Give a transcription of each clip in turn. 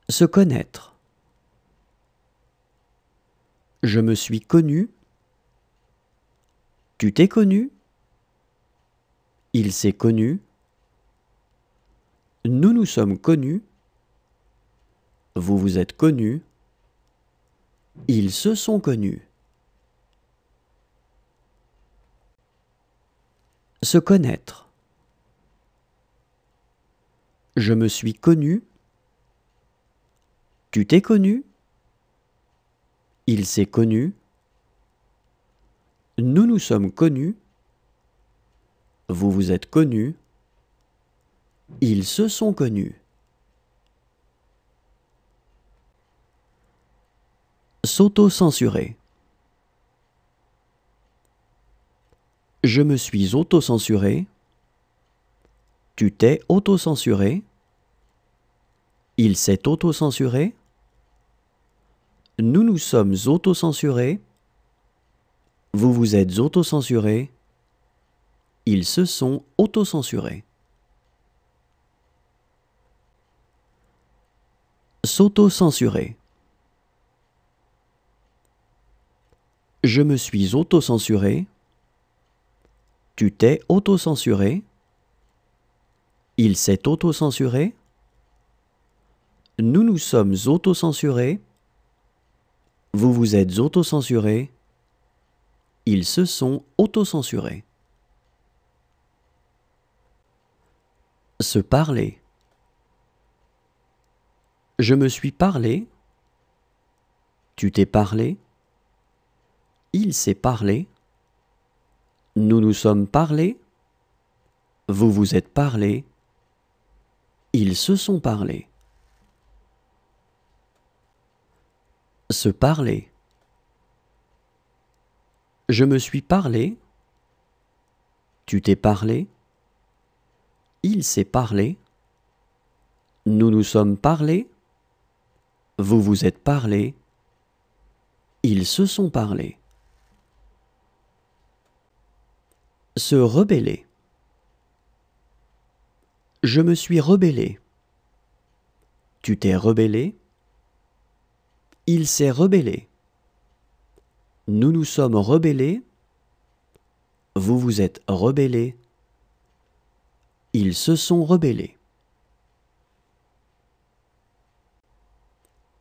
Se connaître. Je me suis connu. Tu t'es connu. Il s'est connu. Nous nous sommes connus. Vous vous êtes connus. Ils se sont connus. Se connaître. Je me suis connu. Tu t'es connu. Il s'est connu. Nous nous sommes connus. Vous vous êtes connus. Ils se sont connus. S'auto-censurer. Je me suis auto-censuré. Tu t'es auto-censuré. Il s'est auto-censuré. Nous nous sommes auto-censurés. Vous vous êtes auto-censuré. Ils se sont auto-censurés. S'auto-censurer. Je me suis auto-censuré. Tu t'es auto-censuré. Il s'est auto-censuré. Nous nous sommes auto-censurés. Vous vous êtes auto-censuré. Ils se sont auto-censurés. Se parler. Je me suis parlé. Tu t'es parlé. Il s'est parlé. Nous nous sommes parlé. Vous vous êtes parlé. Ils se sont parlés. Se parler. Je me suis parlé. Tu t'es parlé. Il s'est parlé. Nous nous sommes parlé. Vous vous êtes parlé. Ils se sont parlés. Se rebeller. Je me suis rebellé. Tu t'es rebellé. Il s'est rebellé. Nous nous sommes rebellés. Vous vous êtes rebellés. Ils se sont rebellés.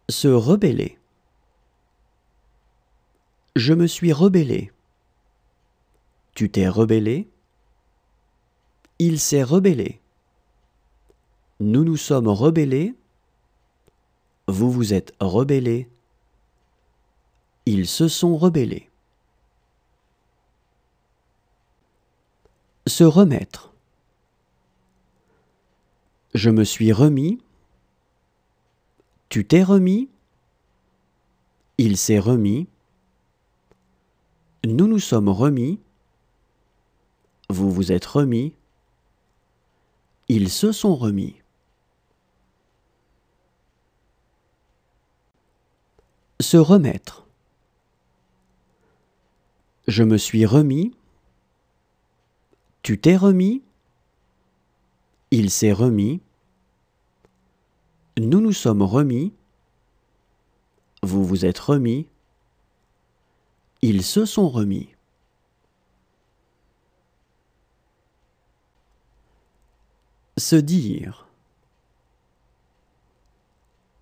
Se rebeller. Je me suis rebellé. Tu t'es rebellé. Il s'est rebellé. Nous nous sommes rebellés. Vous vous êtes rebellés. Ils se sont rebellés. Se remettre. Je me suis remis. Tu t'es remis. Il s'est remis. Nous nous sommes remis. Vous vous êtes remis. Ils se sont remis. Se remettre. Je me suis remis. Tu t'es remis. Il s'est remis. Nous nous sommes remis. Vous vous êtes remis. Ils se sont remis. Se dire.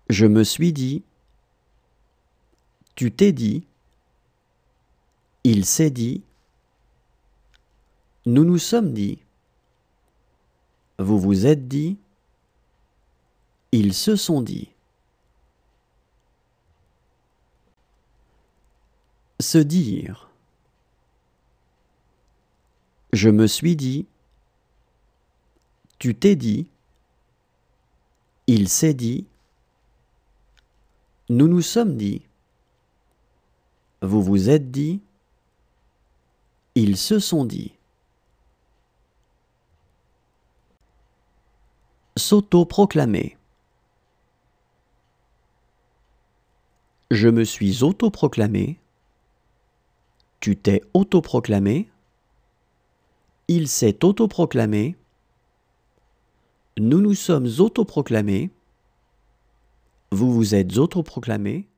Je me suis dit. Tu t'es dit. Il s'est dit. Nous nous sommes dit. Vous vous êtes dit. Ils se sont dit. Se dire. Je me suis dit. Tu t'es dit. Il s'est dit. Nous nous sommes dit. Vous vous êtes dit. Ils se sont dit. S'auto-proclamer. Je me suis auto-proclamé. Tu t'es auto-proclamé. Il s'est auto-proclamé. Nous nous sommes auto-proclamés. vous vous êtes autoproclamé